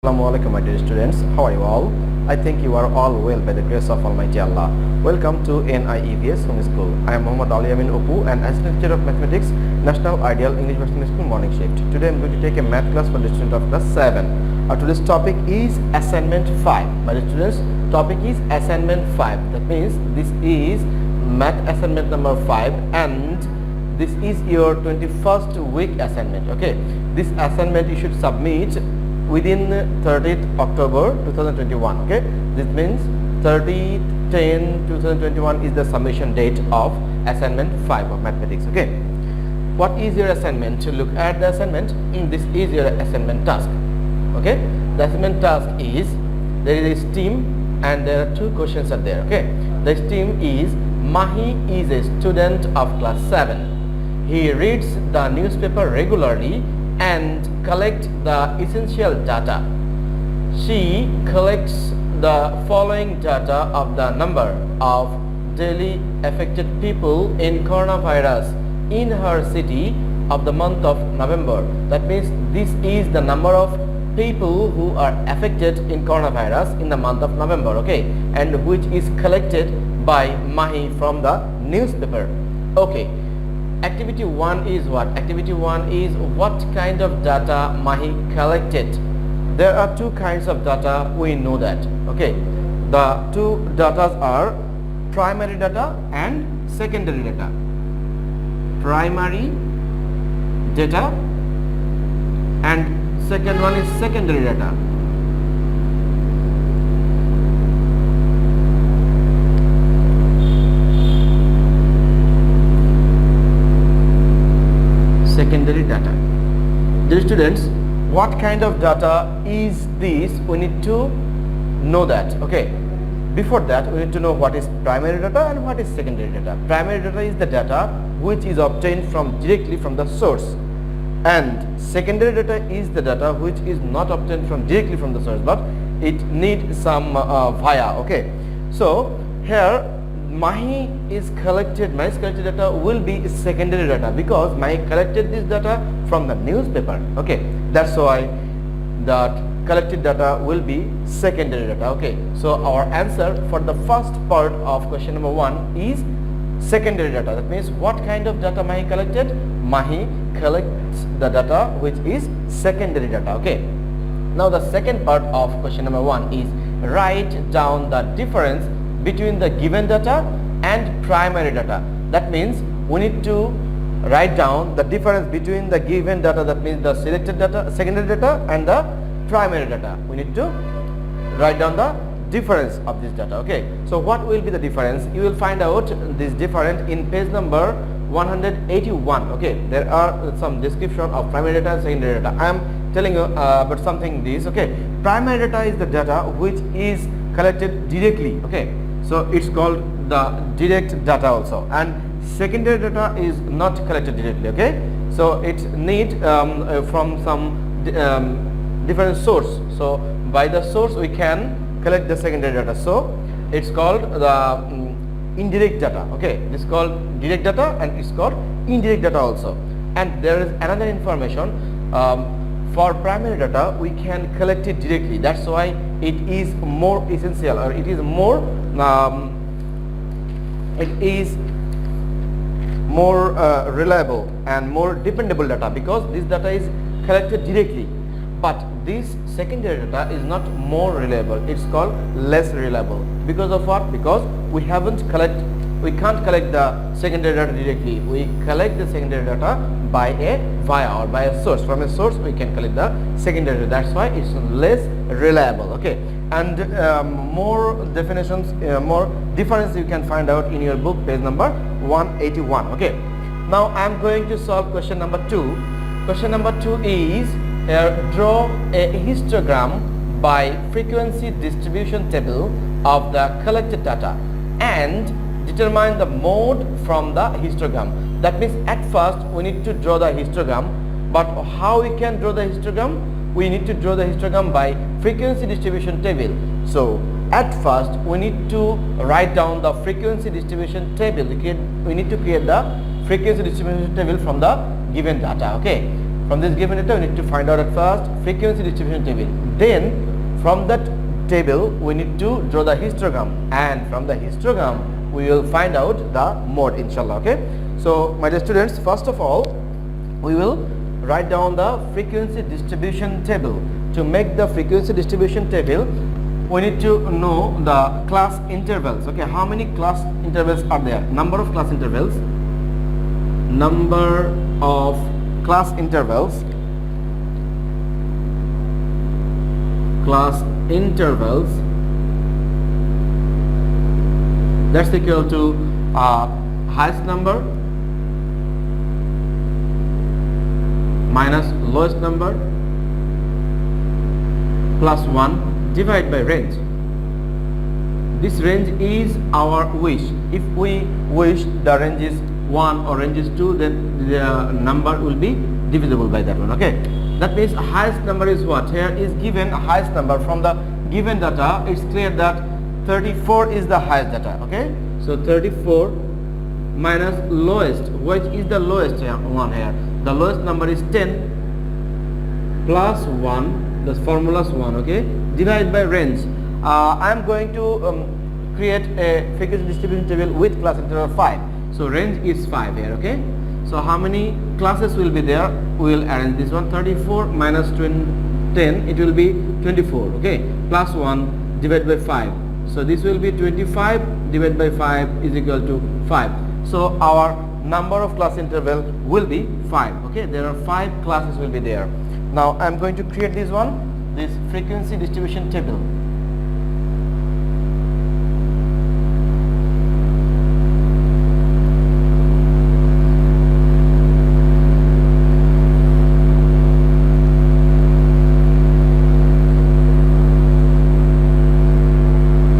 Assalamu alaikum, my dear students. How are you all? I think you are all well by the grace of Almighty Allah. Welcome to NIEVS Home School. I am Muhammad Yamin Apu, an assistant teacher of mathematics, National Ideal English Version School morning shift. Today I am going to take a math class for the student of class 7. Today's topic is Assignment 5. My dear students, topic is Assignment 5. That means this is math assignment number 5 and this is your 21st week assignment. Okay, this assignment you should submit within 30th October 2021. Okay, this means 30/10/2021 is the submission date of assignment 5 of mathematics. Okay, what is your assignment? To look at the assignment, this is your assignment task. Okay, the assignment task is, there is a STEAM and there are two questions are there. Okay, the STEAM is Mahi is a student of class 7. He reads the newspaper regularly and collect the essential data. She collects the following data of the number of daily affected people in coronavirus in her city of the month of November. That means this is the number of people who are affected in coronavirus in the month of November. Okay, and which is collected by Mahi from the newspaper. Okay, activity 1 is what? Activity 1 is what kind of data Mahi collected. There are two kinds of data, we know that. Okay, the two data are primary data and secondary data. Primary data and second one is secondary data. Secondary data. Dear students, what kind of data is this? We need to know that. Okay, before that we need to know what is primary data and what is secondary data. Primary data is the data which is obtained directly from the source, and secondary data is the data which is not obtained directly from the source, but it needs some via. Okay, so here Mahi's collected data will be secondary data because Mahi collected this data from the newspaper. Okay, that's why that collected data will be secondary data. Okay, so our answer for the first part of question number 1 is secondary data. That means what kind of data Mahi collected? Mahi collects the data which is secondary data. Okay, now the second part of question number 1 is write down the difference between the given data and primary data. That means we need to write down the difference between the given data, that means the selected data, secondary data, and the primary data. We need to write down the difference of this data. Okay, so what will be the difference? You will find out this difference in page number 181. Okay, there are some description of primary data and secondary data. I am telling you about something this. Okay, primary data is the data which is collected directly. Okay, so it's called the direct data also, and secondary data is not collected directly. Okay, so it need from some different source. So by the source we can collect the secondary data, so it's called the indirect data. Okay, it's called direct data and it's called indirect data also. And there is another information, for primary data we can collect it directly. That's why it is more essential, or it is more reliable and more dependable data because this data is collected directly. But this secondary data is not more reliable, it's called less reliable. Because of what? Because we can't collect the secondary data directly. We collect the secondary data by a source. From a source we can collect the secondary data. That's why it's less reliable. Okay, and more definitions, more difference you can find out in your book, page number 181. Okay, now I am going to solve question number 2. Question number 2 is draw a histogram by frequency distribution table of the collected data and determine the mode from the histogram. That means at first we need to draw the histogram, but how we can draw the histogram? We need to draw the histogram by frequency distribution table. So at first we need to write down the frequency distribution table. We need to create the frequency distribution table from the given data. Okay, From this given data, we need to find out at first frequency distribution table. Then from that table, we need to draw the histogram, and from the histogram, we will find out the mode, inshallah. Okay. So my dear students, first of all, we will write down the frequency distribution table. To make the frequency distribution table, we need to know the class intervals. Okay, how many class intervals are there? Number of class intervals. Number of class intervals. Class intervals. That's equal to highest number minus lowest number plus 1 divided by range. This range is our wish. If we wish the range is 1 or range is 2, then the number will be divisible by that one. Okay, that means highest number is what? Here is given highest number. From the given data, it's clear that 34 is the highest data. Okay, so 34 minus lowest. Which is the lowest one here? The lowest number is 10 plus 1, the formula is 1, okay, divided by range. I am going to create a frequency distribution table with class interval 5. So range is 5 here, okay. So how many classes will be there? We will arrange this one. 34 minus 10, it will be 24, okay, plus 1 divided by 5. So this will be 25 divided by 5 is equal to 5. So our number of class interval will be 5. Okay, there are 5 classes will be there. Now I am going to create this one, this frequency distribution table.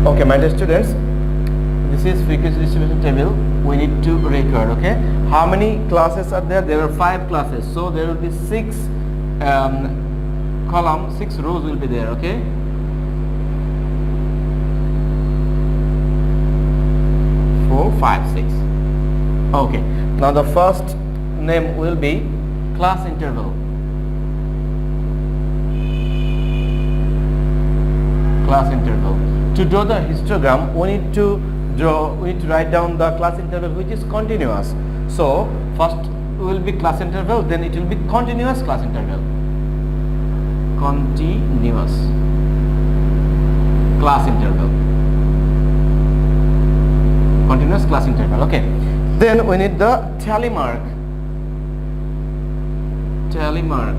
Okay, my dear students, this is frequency distribution table. We need to record. Okay, how many classes are there? There are 5 classes, so there will be 6 columns, 6 rows will be there. Okay, four, five, 6. Okay, now the first name will be class interval. Class interval. To draw the histogram, we need to write down the class interval which is continuous. So first will be class interval, then it will be continuous class interval. Continuous class interval. Continuous class interval. Okay. Then we need the tally mark. Tally mark.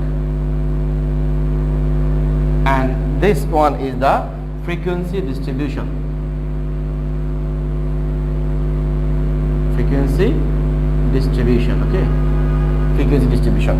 And this one is the frequency distribution. Frequency distribution. Okay, frequency distribution.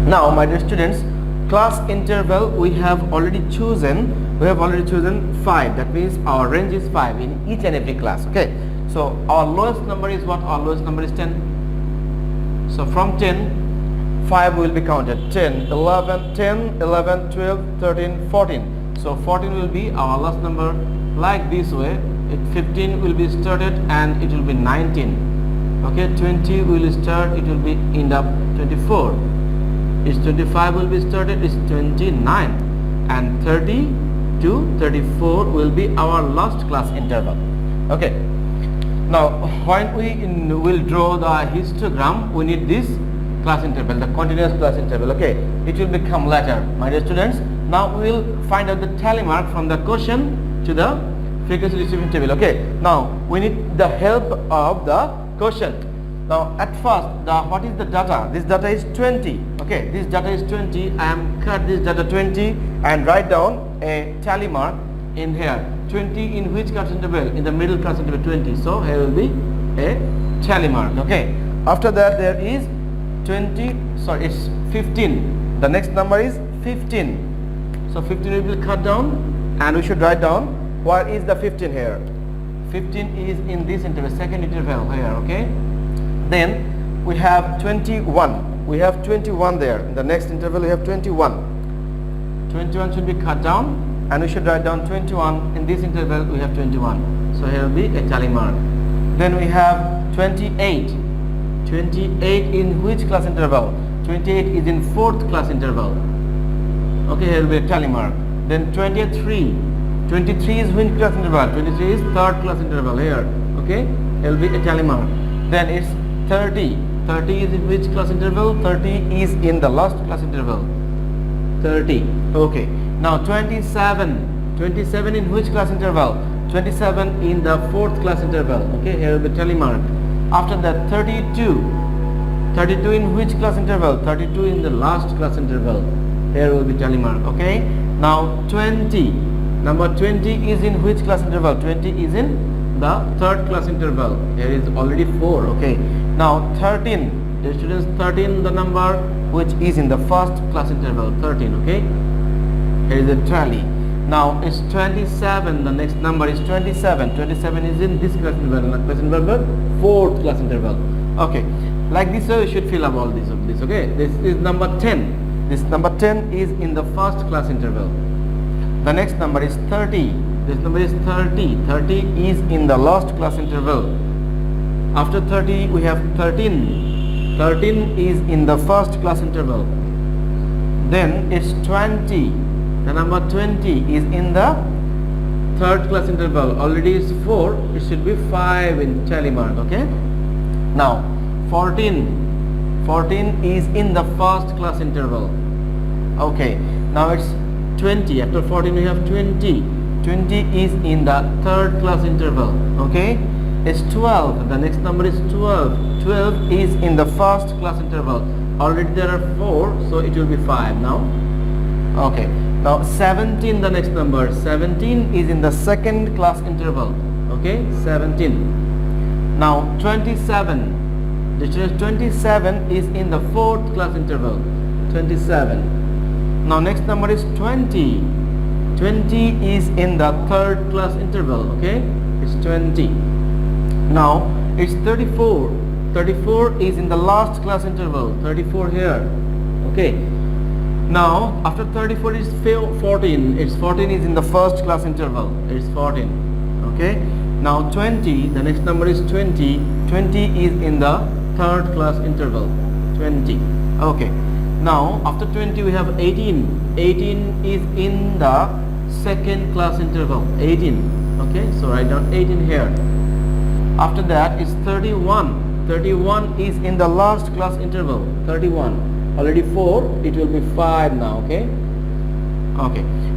Now my dear students, class interval we have already chosen. We have already chosen 5. That means our range is 5 in each and every class. Okay, so our lowest number is what? Our lowest number is 10. So from 10, 5 will be counted. 10, 11, 10, 11, 12, 13, 14. So 14 will be our last number. Like this way, 15 will be started and it will be 19. Okay, 20 will start, it will be end up 24. It's 25 will be started, it's 29, and 30 to 34 will be our last class interval. Okay, now when we will draw the histogram, we need this class interval, the continuous class interval. Okay, it will become later, my dear students. Now we will find out the tally mark from the question to the frequency distribution table. Okay, now we need the help of the quotient. Now at first, what is the data? This data is 20. Okay, this data is 20. I am cut this data 20 and write down a tally mark in here. 20 in which class interval? In the middle class interval 20. So here will be a tally mark. Okay, after that there is 20. Sorry, it's 15. The next number is 15. So 15 will be cut down and we should write down where is the 15 here. 15 is in this interval, second interval here. Okay, then we have 21. We have 21 there. In the next interval we have 21. 21 should be cut down and we should write down 21. In this interval we have 21. So here will be a tally mark. Then we have 28. 28 in which class interval? 28 is in 4th class interval. Okay, here will be a tally mark. Then 23 is which class interval? 23 is 3rd class interval here. Okay, here will be a tally mark. Then it's 30 is in which class interval? 30 is in the last class interval. 30. Okay, now 27 in which class interval? 27 in the 4th class interval. Okay, here will be tally mark. After that 32 in which class interval? 32 in the last class interval. Here will be tally mark. Okay, now 20, number 20 is in which class interval? 20 is in the 3rd class interval. Here is already 4. Okay, now 13, the students, 13 the number which is in the 1st class interval. 13. Okay, here is a tally. Now it's 27, the next number is 27 is in this class interval, 4th class interval. Okay, like this way you should fill up all this of this. Okay, this is number 10. This number 10 is in the 1st class interval. The next number is 30. This number is 30 is in the last class interval. After 30 we have 13 is in the 1st class interval. Then it's 20. The number 20 is in the 3rd class interval. Already is 4, it should be 5 in tally mark. Okay, now 14 is in the 1st class interval. Okay, now it's 20. After 14 we have 20 is in the 3rd class interval. Okay, it's 12. The next number is 12 is in the 1st class interval. Already there are 4, so it will be 5 now. Okay, now 17, the next number, 17 is in the 2nd class interval. Okay, 17. Now 27, this is 27 is in the 4th class interval. 27. Now next number is 20 is in the 3rd class interval. Okay, it's 20. Now it's 34 is in the last class interval. 34 here. Okay, now after 34 is 14. It's 14 is in the 1st class interval. It's 14. Okay, now 20, the next number is 20 is in the 3rd class interval. 20. Okay, now after 20 we have 18 is in the 2nd class interval. 18. Okay, so write down 18 here. After that is 31 is in the last class interval. 31, already 4, it will be 5 now. Okay,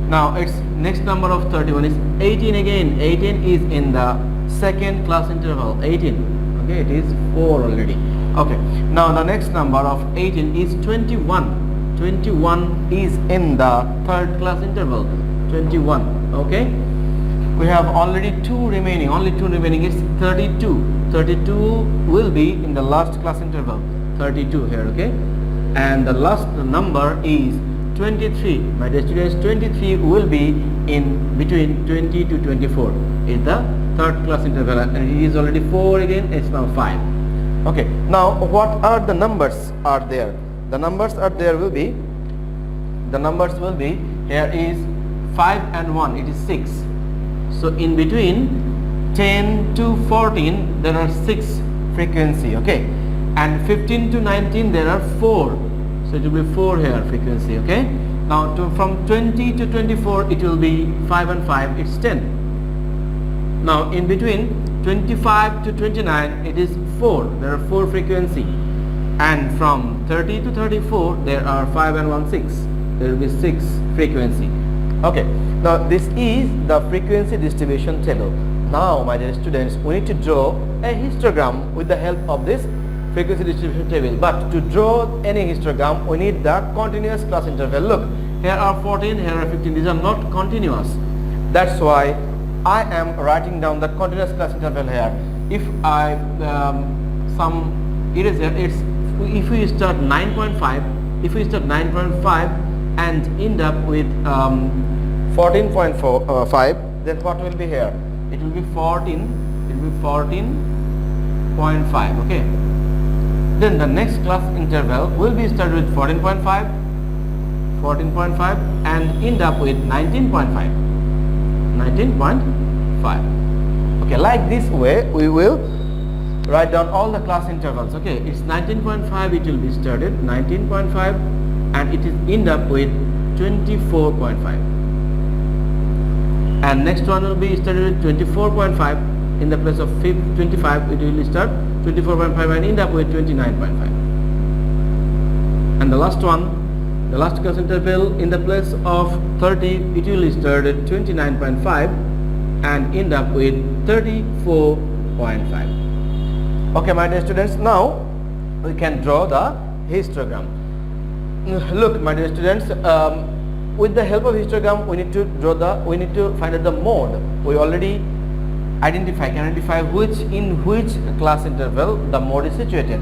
now its next number of 31 is 18 again. 18 is in the 2nd class interval. 18. Okay, it is 4 already. Okay, now the next number of 18 is 21 is in the 3rd class interval. 21. Okay, we have already only two remaining. It's 32 will be in the last class interval. 32 here. Okay, and the last number is 23. My dear students, 23 will be in between 20 to 24 in the 3rd class interval, and it is already 4 again. It's now 5. Okay, now what are the numbers are there? The numbers are there will be, here is 5 and 1, it is 6. So in between 10 to 14 there are 6 frequency. Okay, and 15 to 19 there are 4, so it will be 4 here frequency. Okay, now from 20 to 24 it will be 5 and 5, it's 10. Now in between 25 to 29 it is 4, there are 4 frequency, and from 30 to 34 there are 5 and 1 6, there will be 6 frequency. Okay, now this is the frequency distribution table. Now my dear students, we need to draw a histogram with the help of this frequency distribution table. But to draw any histogram we need the continuous class interval. Look, here are 14, here are 15, these are not continuous. That's why I am writing down the continuous class interval here. If I it is here, it's if we start 9.5, and end up with 14.5, then what will be here? It will be 14.5. Okay, then the next class interval will be started with 14.5 and end up with 19.5. Okay, like this way we will write down all the class intervals. Okay, it's 19.5, it will be started 19.5 and it is end up with 24.5, and next one will be started with 24.5. In the place of 25 it will start 24.5 and end up with 29.5. And the last one, the last class interval, in the place of 30 it will start at 29.5 and end up with 34.5. Okay, my dear students, now we can draw the histogram. Look, my dear students, with the help of histogram we need to find out the mode. We already can identify in which class interval the mode is situated.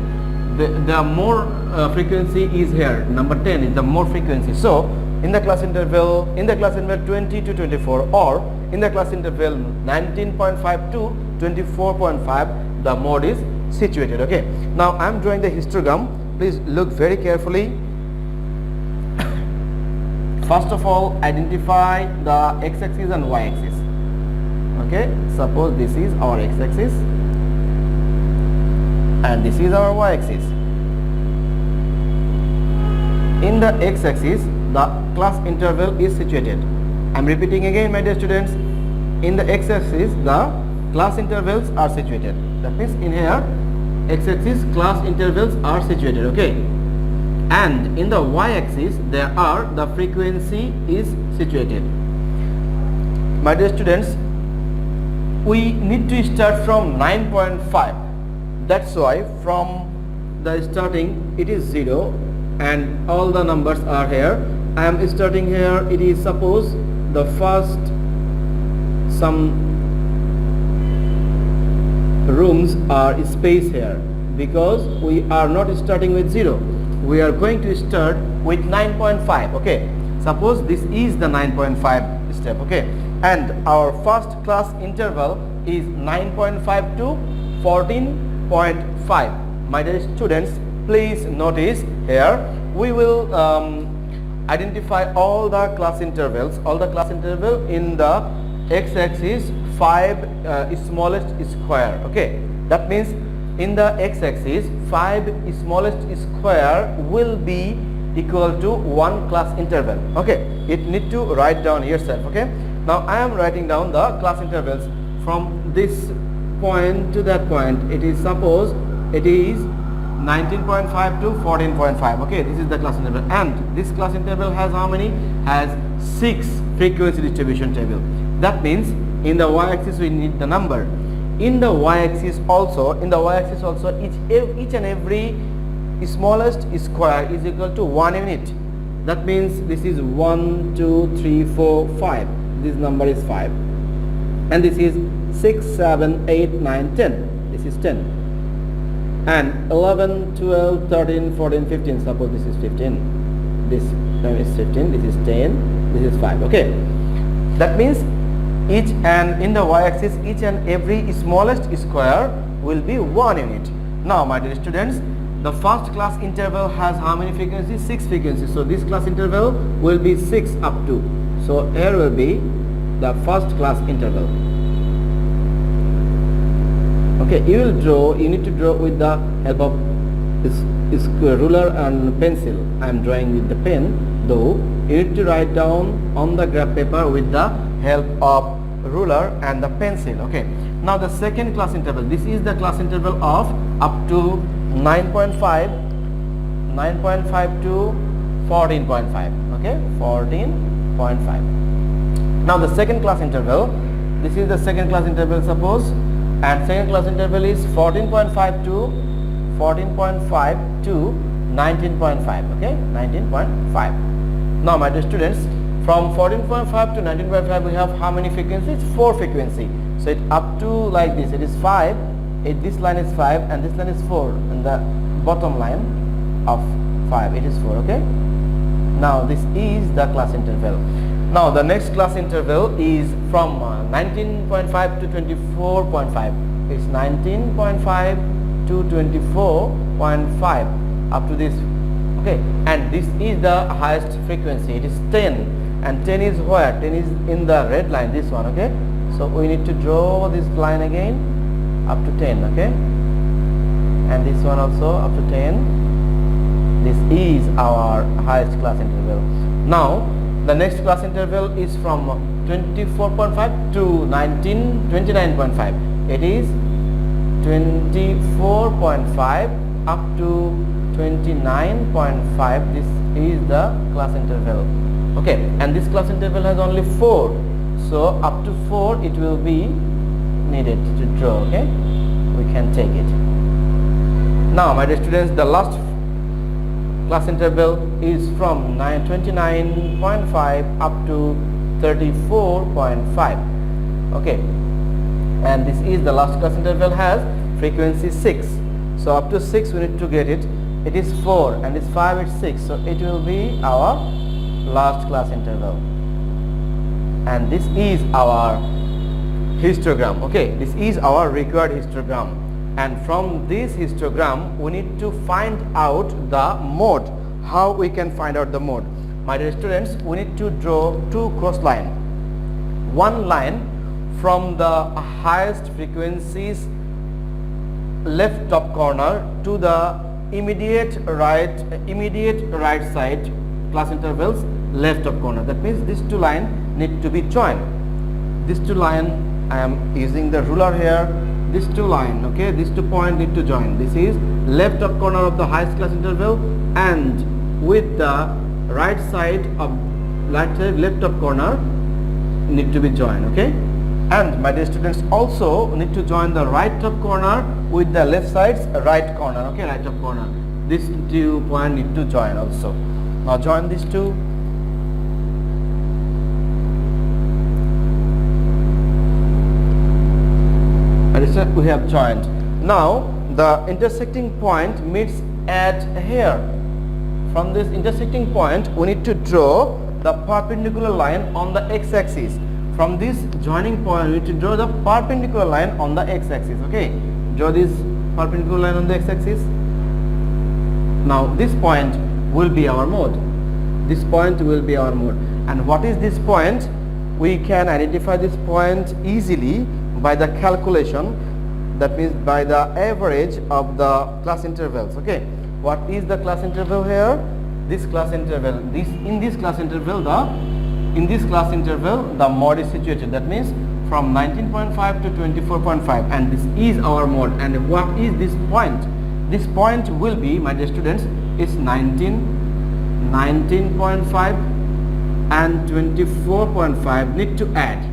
The more frequency is here, number 10 is the more frequency. So in the class interval 20 to 24 or in the class interval 19.5 to 24.5, the mode is situated. Okay, now I am drawing the histogram. Please look very carefully. First of all, identify the x-axis and y-axis. Okay, suppose this is our x-axis and this is our y-axis. In the x-axis, the class interval is situated. I am repeating again, my dear students. In the x-axis, the class intervals are situated. That means in here, x-axis class intervals are situated. Okay, and in the y-axis, the frequency is situated. My dear students, we need to start from 9.5. That's why from the starting it is 0 and all the numbers are here. I am starting here. It is suppose the first some rooms are space here because we are not starting with 0. We are going to start with 9.5. Okay, suppose this is the 9.5 step. Okay, and our first class interval is 9.5 to 14.5. My dear students, please notice here we will identify all the class intervals in the x-axis 5 smallest square. Okay, that means in the x-axis 5 smallest square will be equal to 1 class interval. Okay, it need to write down yourself. Okay, now I am writing down the class intervals from this point to that point. It is suppose it is 19.5 to 14.5. Okay, this is the class interval, and this class interval has how many? Has 6 frequency distribution table. That means in the y-axis we need the number. In the y-axis also, each and every smallest square is equal to 1 unit. That means this is 1, 2, 3, 4, 5. This number is 5. And this is 6, 7, 8, 9, 10. This is 10. And 11, 12, 13, 14, 15. Suppose this is 15. This time is 15. This is 10. This is 5. Okay. That means in the y-axis each and every smallest square will be 1 unit. Now, my dear students, the first class interval has how many frequencies? 6 frequencies. So this class interval will be 6 up to. So here will be the first class interval. Okay, you need to draw with the help of this ruler and pencil. I am drawing with the pen, though you need to write down on the graph paper with the help of ruler and the pencil. Okay, now the second class interval, this is the class interval of up to 9.5 to 14.5. okay, 14.5. now the second class interval, this is the second class interval suppose, and second class interval is 14.5 to 19.5. okay, 19.5. now my dear students, from 14.5 to 19.5 we have how many frequencies? 4 frequency. So it up to like this, it is 5, this line is 5 and this line is 4, and the bottom line of 5 it is 4. okay, now this is the class interval. Now the next class interval is from 19.5 to 24.5. It's 19.5 to 24.5 up to this. Okay, and this is the highest frequency. It is 10, and 10 is where? 10 is in the red line, this one. Okay, so we need to draw this line again up to 10. Okay, and this one also up to 10. This is our highest class interval. Now the next class interval is from 24.5 to 29.5. It is 24.5 up to 29.5. This is the class interval. Okay, and this class interval has only 4, so up to 4 it will be needed to draw. Okay, we can take it. Now my dear students, the last class interval is from 29.5 up to 34.5, okay, and this is the last class interval, has frequency 6, so up to 6 we need to get it. It is 4 and it's 5, it's 6, so it will be our last class interval, and this is our histogram. Okay, this is our required histogram, and from this histogram we need to find out the mode. How we can find out the mode? My dear students, we need to draw two cross lines. One line from the highest frequencies left top corner to the immediate right side class intervals left top corner. That means these two lines need to be joined. These two lines, I am using the ruler here. These two lines, okay, these 2 points need to join. This is left top corner of the highest class interval and with the right side of left top corner need to be joined. Okay, and my dear students, also need to join the right top corner with the left side's right corner. Okay, right top corner. These 2 points need to join also. Now join these two. We have joined. Now the intersecting point meets at here. From this intersecting point we need to draw the perpendicular line on the x-axis. From this joining point we need to draw the perpendicular line on the x-axis. Okay, draw this perpendicular line on the x-axis. Now this point will be our mode. This point will be our mode. And what is this point? We can identify this point easily by the calculation, that means by the average of the class intervals. Okay, what is the class interval here? This class interval, in this class interval the mode is situated. That means from 19.5 to 24.5, and this is our mode. And what is this point? This point will be, my dear students, it's 19.5 and 24.5 need to add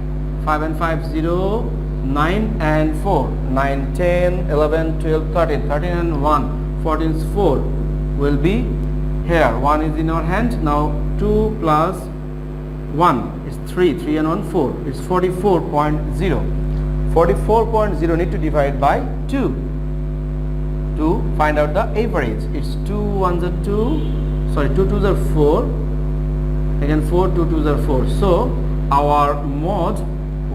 5 and 5 0, 9 and 4, 9, 10, 11, 12, 13, 13 and 1, 14 is 4 will be here. 1 is in our hand. Now 2 plus 1 is 3, 3 and 1 4, it's 44.0. 44.0 need to divide by 2 to find out the average. It's 2 1s are 2, sorry 2 2s are 4, again 4 2 2s are 4, so our mode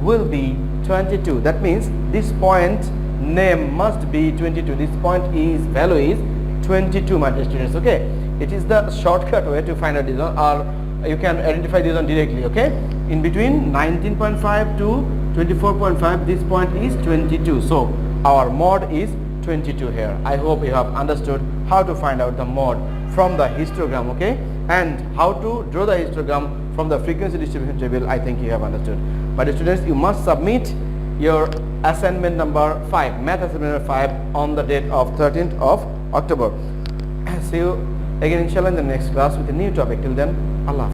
will be 22. That means this point name must be 22. This point is value is 22, my dear students. Okay, it is the shortcut way to find out this one, or you can identify this one directly. Okay, in between 19.5 to 24.5 this point is 22, so our mode is 22 here. I hope you have understood how to find out the mode from the histogram, okay, and how to draw the histogram from the frequency distribution table. I think you have understood. But students, you must submit your assignment number 5, math assignment number 5 on the date of 13th of October. See you again inshallah in the next class with a new topic. Till then, Allah.